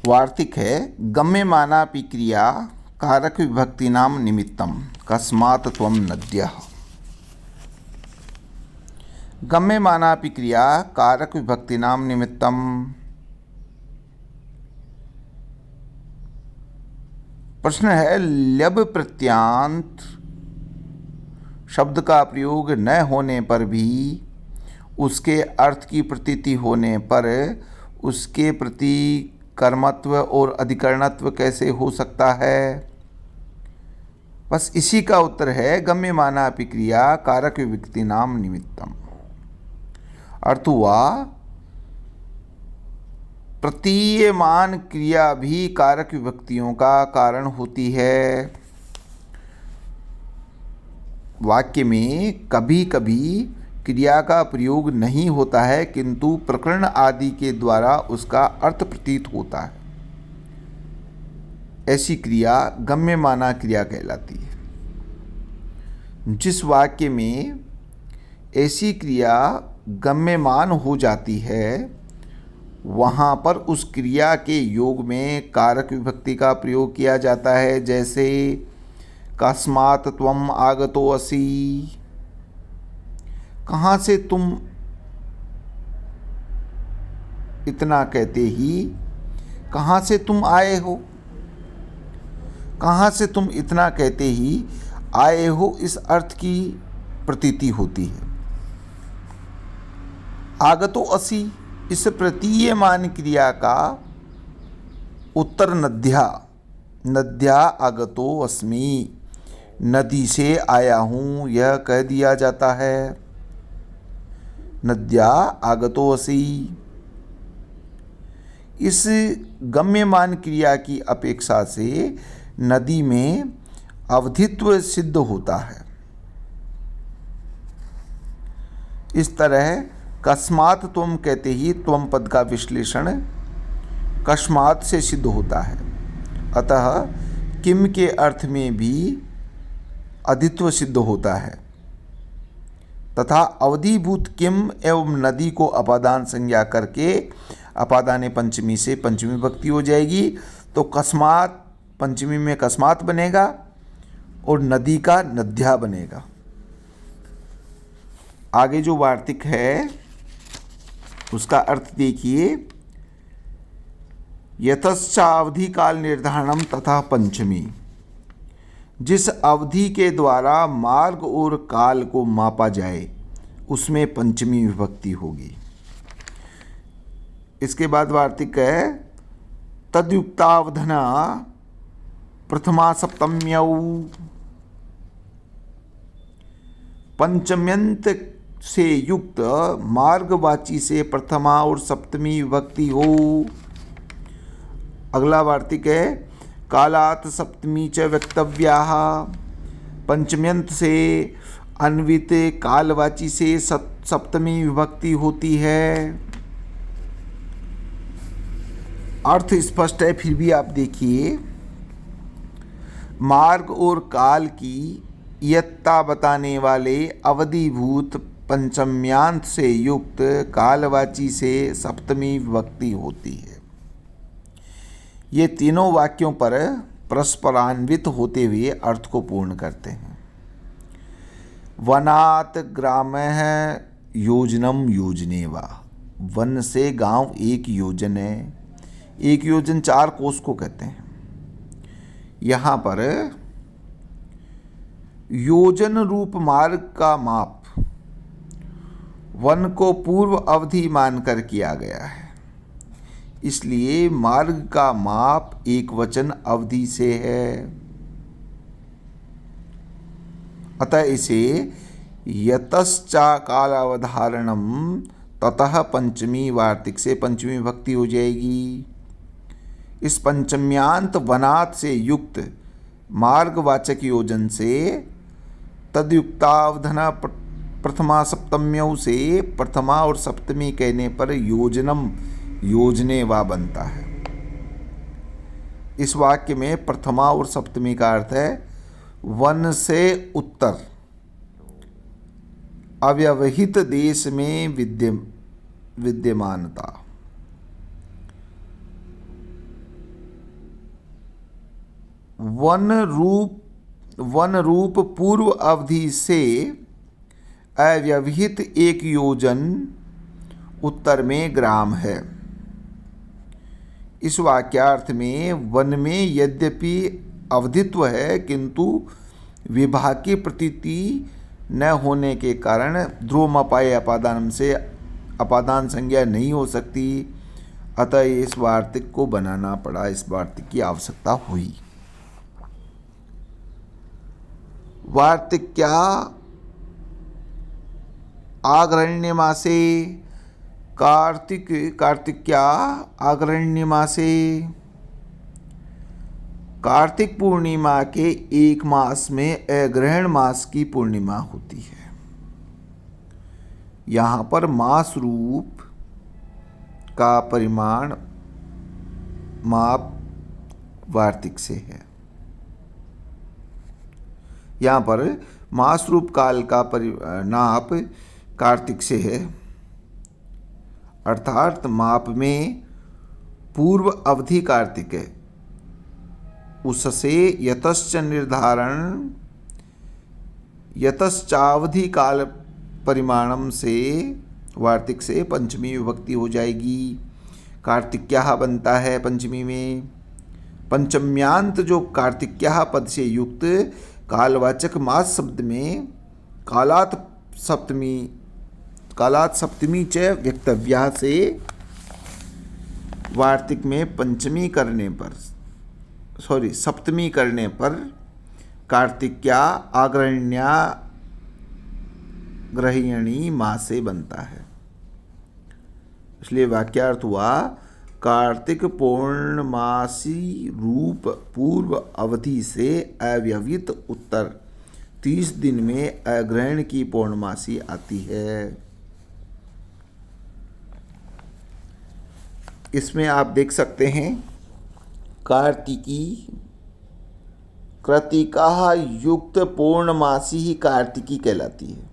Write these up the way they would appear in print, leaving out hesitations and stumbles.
वार्तिक है गम्यमानापि क्रिया कारक विभक्ति नाम निमित्तम कस्मात् त्वं नद्यः। गम्यमानापि क्रिया कारक विभक्ति नाम निमित्तम। प्रश्न है ल्यब प्रत्यांत शब्द का प्रयोग न होने पर भी उसके अर्थ की प्रतीति होने पर उसके प्रति कर्मत्व और अधिकरणत्व कैसे हो सकता है। बस इसी का उत्तर है गम्यमानापि क्रिया कारक विभक्ति नाम निमित्तम। अर्थ हुआ प्रतीयमान क्रिया भी कारक विभक्तियों का कारण होती है। वाक्य में कभी कभी क्रिया का प्रयोग नहीं होता है किंतु प्रकरण आदि के द्वारा उसका अर्थ प्रतीत होता है। ऐसी क्रिया गम्यमाना क्रिया कहलाती है। जिस वाक्य में ऐसी क्रिया गम्यमान हो जाती है वहाँ पर उस क्रिया के योग में कारक विभक्ति का प्रयोग किया जाता है। जैसे कस्मात् त्वम् आगतो असि, कहाँ से तुम इतना कहते ही कहाँ से तुम आए हो, कहाँ से तुम इतना कहते ही आए हो इस अर्थ की प्रतीति होती है। आगतो असि इस प्रतीयमान क्रिया का उत्तर नद्या, नद्या आगतो अस्मि, नदी से आया हूँ यह कह दिया जाता है। नद्या आगतो असि इस गम्यमान क्रिया की अपेक्षा से नदी में अवधित्व सिद्ध होता है। इस तरह कस्मात् त्वं कहते ही त्वं पद का विश्लेषण कस्मात् से सिद्ध होता है। अतः किम के अर्थ में भी अधित्व सिद्ध होता है तथा अवधिभूत किम एवं नदी को अपादान संज्ञा करके अपादाने पंचमी से पंचमी विभक्ति हो जाएगी। तो कस्मात् पंचमी में कस्मात् बनेगा और नदी का नद्या बनेगा। आगे जो वार्तिक है उसका अर्थ देखिए। यतश्चावधि काल निर्धारणम तथा पंचमी, जिस अवधि के द्वारा मार्ग और काल को मापा जाए उसमें पंचमी विभक्ति होगी। इसके बाद वार्तिक है तद्युक्तावधना प्रथमा सप्तम्यौ, पंचम्यंत से युक्त मार्गवाची से प्रथमा और सप्तमी विभक्ति हो। अगला वार्तिक है कालात् सप्तमी च वक्तव्याः, पंचम्यंत से अन्वित कालवाची से सप्तमी विभक्ति होती है। अर्थ स्पष्ट है फिर भी आप देखिए। मार्ग और काल की इयत्ता बताने वाले अवधिभूत पंचम्यांत से युक्त कालवाची से सप्तमी विभक्ति होती है। ये तीनों वाक्यों पर परस्परान्वित होते हुए अर्थ को पूर्ण करते हैं। वनात् ग्रामः योजनम योजनेवा, वन से गांव एक योजन है। एक योजन 4 कोस को कहते हैं। यहाँ पर योजन रूप मार्ग का माप वन को पूर्व अवधि मानकर किया गया है, इसलिए मार्ग का माप एक वचन अवधि से है। अतः इसे यतश्चा कालावधारणम ततः पंचमी वार्तिक से पंचमी विभक्ति हो जाएगी। इस पंचम्यांत वनात् से युक्त मार्गवाचक योजन से तद्युक्तावधना प्रथमा सप्तम्यों से प्रथमा और सप्तमी कहने पर योजनम योजने वा बनता है। इस वाक्य में प्रथमा और सप्तमी का अर्थ है वन से उत्तर अव्यवहित देश में विद्यमानता। वन रूप पूर्व अवधि से अव्यवहित एक योजन उत्तर में ग्राम है। इस वाक्यार्थ में वन में यद्यपि अवधित्व है किंतु विभाग की प्रतीति न होने के कारण ध्रुवमपाय अपादान से अपादान संज्ञा नहीं हो सकती, अतः इस वार्तिक को बनाना पड़ा, इस वार्तिक की आवश्यकता हुई। वार्तिक क्या आग्रहण्यमासे, कार्तिक क्या आग्रहण्यमासे, कार्तिक पूर्णिमा के एक मास में अग्रहण मास की पूर्णिमा होती है। यहाँ पर मास रूप का परिमाण माप वार्तिक से है। यहाँ पर मास रूप काल का नाप कार्तिक से है, अर्थात माप में पूर्व अवधि कार्तिक है, उससे यतश्चावधि काल परिमाणम से वार्तिक से पंचमी विभक्ति हो जाएगी। कार्तिक्याः बनता है पंचमी में। पंचम्यांत जो कार्तिक्याः पद से युक्त कालवाचक मास शब्द में कालात् सप्तमी च व्यक्तव्या से वार्तिक में सप्तमी करने पर कार्तिक्या आग्रहण्या ग्रहिणी माँ से बनता है। इसलिए वाक्यार्थ हुआ कार्तिक पूर्णमासी रूप पूर्व अवधि से अव्यवहित उत्तर 30 दिन में अग्रहण की पूर्णमासी आती है। इसमें आप देख सकते हैं कार्तिकी कृतिका युक्त पूर्णमासी ही कार्तिकी कहलाती है।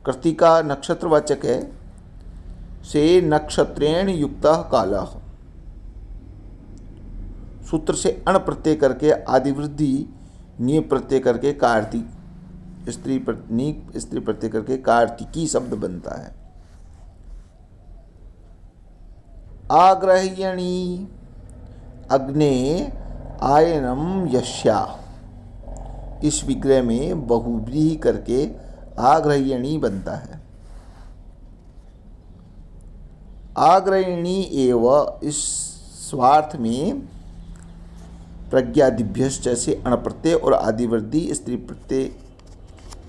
कृतिका नक्षत्रवाचक है, से नक्षत्रेण युक्त काला, सूत्र से अण प्रत्यय करके आदिवृद्धि नी प्रत्यय करके कार्तिक स्त्री प्रत्यय करके कार्तिकी शब्द बनता है। आग्रह्यणी अग्ने आयनम यस्या, इस विग्रह में बहुव्रीहि करके आग्रह्यणी बनता है। आग्रहिणी एव इस स्वार्थ में प्रज्ञादिभ्यश्च से अण प्रत्यय और आदिवृद्धि स्त्री प्रत्यय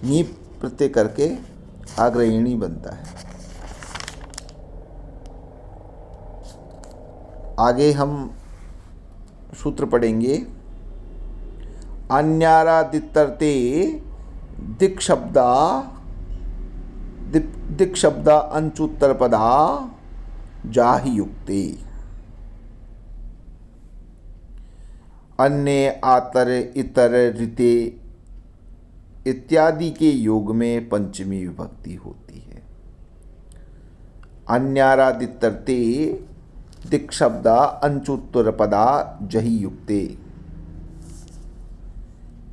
नी प्रत्यय करके आग्रहिणी बनता है। आगे हम सूत्र पढ़ेंगे। अन्यारादित्यर्थे दिक्शब्दा अंचुत्तर पदा जाहि युक्ते, अन्य आतर इतर ऋते इत्यादि के योग में पंचमी विभक्ति होती है। अन्यारादित्यर्थे दिक्शब्दा अंचुत्तर पदा जहि युक्ते,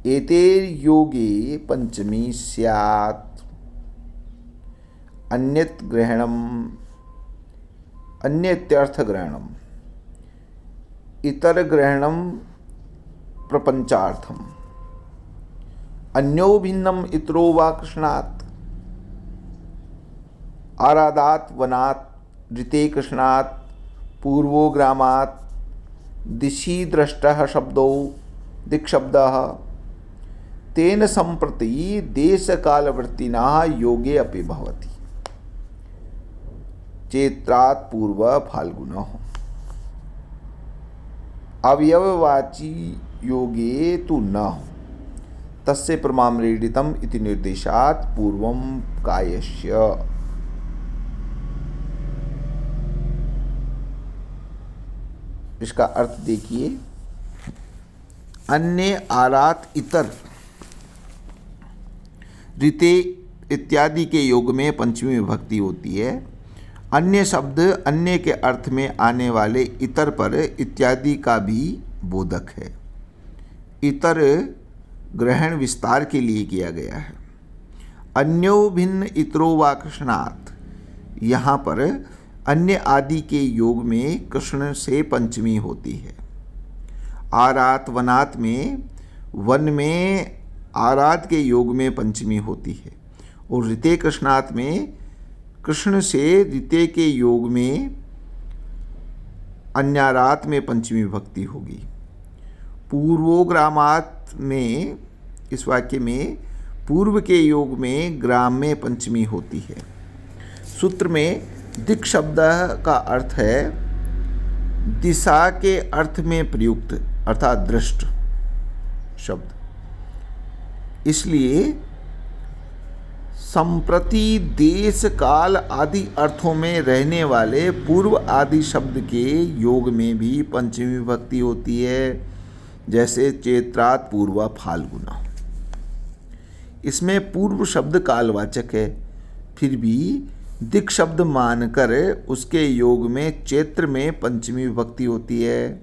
एतेर योगे पंचमी स्यात्। अन्यत् ग्रहणम, अन्यत्यर्थ ग्रहणम, इतर ग्रहणम प्रपंचार्थम, अन्यो भिन्नम इतरो वा कृष्णात्, आरादात् वनात् ऋते कृष्णात् पूर्वो ग्रामात्, दिशि दृष्टः शब्दो दिक्शब्दः, तेन संप्रति देशकालवर्तिनः योगे अपि भवति, चैत्रात् पूर्व फाल्गुनः। अवयववाची योगे तु न, तस्य प्रमामृडितम् इति निर्देशात् पूर्वं कायस्य। इसका अर्थ देखिए, अन्य आरात इतर ऋते इत्यादि के योग में पंचमी विभक्ति होती है। अन्य शब्द अन्य के अर्थ में आने वाले इतर पर इत्यादि का भी बोधक है। इतर ग्रहण विस्तार के लिए किया गया है। अन्यो भिन्न इतरो वा कृष्णात्, यहाँ पर अन्य आदि के योग में कृष्ण से पंचमी होती है। आरात वनात में वन में आरात के योग में पंचमी होती है, और ऋते कृष्णात में कृष्ण से ऋते के योग में अन्यारात में पंचमी विभक्ति होगी। पूर्वोग्रामात में, इस वाक्य में पूर्व के योग में ग्राम में पंचमी होती है। सूत्र में दिक् शब्द का अर्थ है दिशा के अर्थ में प्रयुक्त अर्थात दृष्ट शब्द, इसलिए संप्रति, देश, काल आदि अर्थों में रहने वाले पूर्व आदि शब्द के योग में भी पंचमी विभक्ति होती है, जैसे चैत्रात् पूर्वा फाल्गुना। इसमें पूर्व शब्द कालवाचक है, फिर भी दिक् शब्द मानकर उसके योग में चैत्र में पंचमी विभक्ति होती है।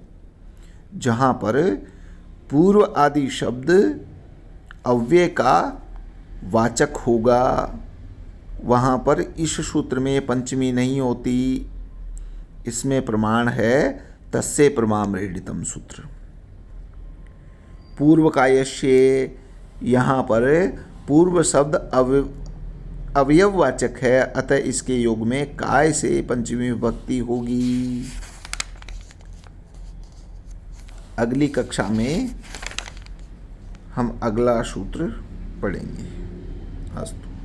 जहाँ पर पूर्व आदि शब्द अव्यय का वाचक होगा, वहाँ पर इस सूत्र में पंचमी नहीं होती। इसमें प्रमाण है तस्य प्रमामृडितम सूत्र। पूर्व कायस्य, यहाँ पर पूर्व शब्द अवयववाचक है, अतः इसके योग में काय से पंचमी विभक्ति होगी। अगली कक्षा में हम अगला सूत्र पढ़ेंगे। अस्तु।